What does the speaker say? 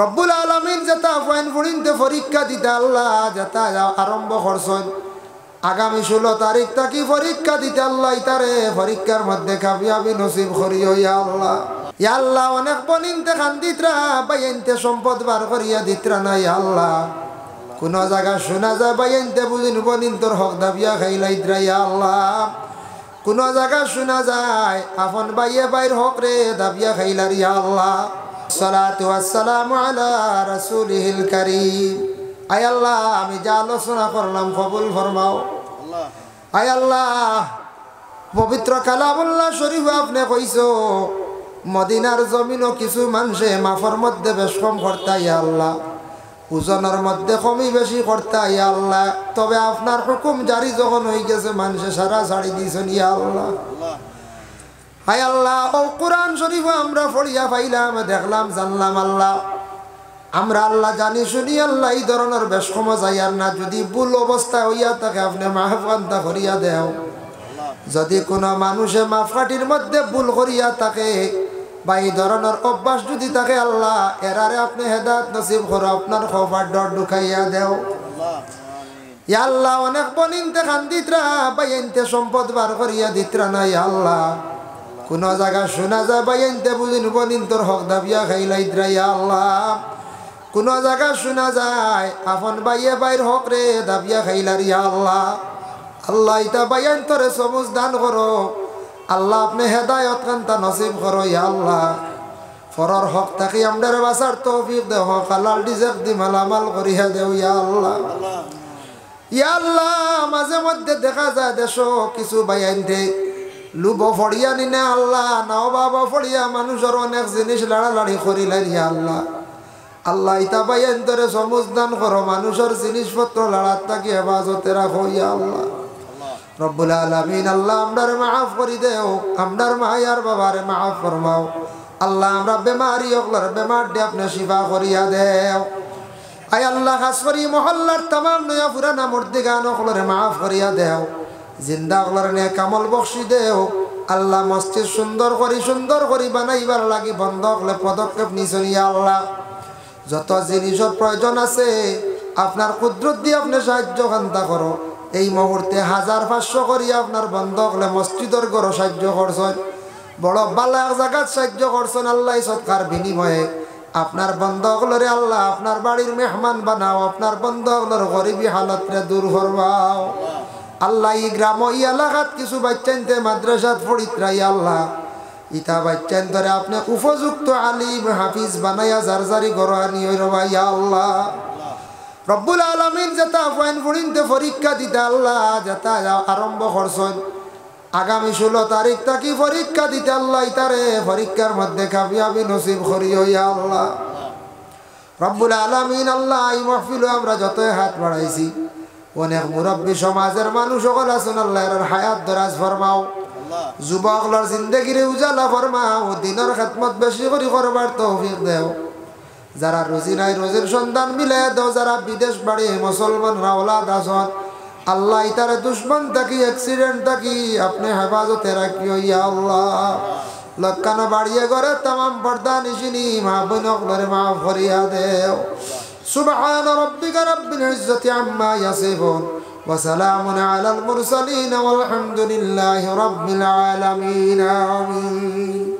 রব্বুল আলামিন যেটা ফাইন ফুড়িনতে পরীক্ষা দিতে আল্লাহ যেটা আরম্ভ করছেন আগামী 16 তারিখ থাকি পরীক্ষা দিতে আল্লাহ ইতারে পরীক্ষার মধ্যে কামিয়াবি নসিব করিও ইয়া আল্লাহ। ইয়া আল্লাহ অনেক বনিনতে খান্দিতরা বাইনতে সম্পদ বার করিয়া দিতরা না ইয়া আল্লাহ। কোন জায়গা শোনা যায় বাইনতে বুঝিন বনিন তোর হক দাবিয়া খাইলাইতরা ইয়া আল্লাহ। কোন জায়গা শোনা যায় আপন বাইয়ে বাইর হক রে দাবিয়া খাইলার ইয়া আল্লাহ। সালাতু ওয়াসসালামু আলা রাসূলিল কারীম। আয় আল্লাহ আমি যা আলোচনা করলাম কবুল ফরমাও। আয় আল্লাহ পবিত্র কালামুল্লাহ শরীফ আপনি কইছো মদিনার জমিনও কিছু মানুষে মাফর মধ্যে বেশ কম করতা ইয়া আল্লাহ, ওজনের মধ্যে কমই বেশি করতা ইয়া আল্লাহ। তবে আপনার হুকুম জারি যখন হয়ে গেছে মানুষে সারা ছাড়ি দিয়েছেন ইয়া আল্লাহ। হায় আল্লাহ ও কোরআন শরীফ আমরা পড়িয়া পাইলাম দেখলাম জানলাম আল্লাহ। আমরা আল্লাহ জানি শুনি আল্লাহ এই ধরনের বেশ কম যাইয়ার না। যদি ভুল অবস্থা হইয়া থাকে আপনি মাফান্তা করিয়া দেও। যদি কোনো মানুষে মাফকাটির মধ্যে ভুল করিয়া থাকে বা এই ধরনের অভ্যাস যদি থাকে আল্লাহ এরারে আপনি হেদায়েত নসিব করো, আপনার খোফার ডর ঢুকাইয়া দেও ইয়া আল্লাহ। অনেক বনিনতে খান্দিতরা বাইনতে সম্পদ বার করিয়া দিতরা না ইয়া আল্লাহ। কোন জায়গা শোনা যায় বাইনতে বুঝিন বনিন তোর হক দাবিয়া খাইলাইতরা ইয়া আল্লাহ। কোন জায়গা শোনা যায় আপন বাইয়ে বাইর হক রে দাবিয়া খাইলার ইয়া আল্লাহ। আল্লাহ ইতা বাইন তোরে সমুজ দান করো আল্লাহ, আপনি হেদায়ত কান্তা নসিব করো ইয়া আল্লাহ। ফরর হক থাকি আমরার বাসার তৌফিক দেও, হক হালাল রিজক দি মালামাল করিয়া দেও ইয়া আল্লাহ। ইয়া আল্লাহ মাঝে মধ্যে দেখা যায় দেশ কিছু বাইনতে লুব ফড়িয়া নিনে আল্লাহ নাও বাবা ফড়িয়া মানুষের অনেক জিনিস লাড়ালাড়ি করিলেন ইয়া আল্লাহ। আল্লাহ ইতা বাইন তোরে সমুজ দান করো, মানুষের জিনিসপত্র লাড়াত থাকি হেফাজতে রাখো ইয়া আল্লাহ। রব্বুল আলামিন আল্লাহ আমরার মাফ করি দেও, আমরার মায়ার বাবারে মাফ ফরমাও আল্লাহ। আমরা বেমারি অকলার বেমার দে আপনি শিফা করিয়া দেও। আয় আল্লাহ খাস করি মহল্লার তামাম নয়া পুরানা মুর্দিগান অকলারে মাফ করিয়া দেও, জিন্দা অকলার নে কামল বখশি দেও আল্লাহ। মসজিদ সুন্দর করি বানাইবার লাগি বন্ধ হলে পদক্ষেপ নিছেন ইয়া আল্লাহ। যত জিনিসের প্রয়োজন আছে আপনার কুদরত দিয়ে আপনি সাহায্য কান্তা করো। এই মুহূর্তে 1500 করিয়া আপনার বন্ধ হলে মসজিদের গড় সাহায্য করছেন, বড় বালা এক জায়গাত সাহায্য করছেন আল্লাহ। সৎকার বিনিময়ে আপনার বন্ধ হলরে আল্লাহ আপনার বাড়ির মেহমান বানাও, আপনার বন্ধ হলর গরিবী হালতরে দূর করবাও আল্লাহ। এই গ্রাম এই এলাকাত কিছু বাচ্চাইনতে মাদ্রাসাত পড়িতরাই আল্লাহ, ইতা বাচ্চান ধরে আপনি উপযুক্ত আলিম হাফিজ বানাইয়া জারজারি গড় আনিয়ে রবা ইয়া আল্লাহ। রব্বুল আলামিন যেটা ফাইন ফুড়িনতে পরীক্ষা দিতে আল্লাহ যেটা আরম্ভ করছেন আগামী 16 তারিখ থাকি পরীক্ষা দিতে আল্লাহ ইতারে পরীক্ষার মধ্যে কামিয়াবি নসিব করিও ইয়া আল্লাহ। রব্বুল আলামিন আল্লাহ এই মাহফিলে আমরা যতই হাত বাড়াইছি অনেক মুরব্বী সমাজের মানুষ সকল আছেন আল্লাহ এর হায়াত দরাজ ফরমাও, যুবকদের জিন্দেগিরে উজালা ফরমাও, দিনের খেদমত বেশি করে করবার তৌফিক দেও। যারা রুজি নাই রুজির সন্ধান মিলে দাও, যারা বিদেশ বাড়ি মুসলমান রাওলাদ আসন আল্লাহ ইতারে দুশ্মন থাকি অ্যাক্সিডেন্ট থাকি আপনি হেফাজতে রাখিও ইয়া আল্লাহ। লক্কানো বাড়িয়ে ঘরে তামাম পর্দা নিশিনি মা বোনকলরে মাফ করিয়া দেও। সুবহান রাব্বিকা রাব্বিল ইজ্জাতি আম্মা ইয়াসিফুন ওয়া সালামুন আলাল মুরসালিন ওয়াল হামদুলিল্লাহি রাব্বিল আলামিন। আমিন।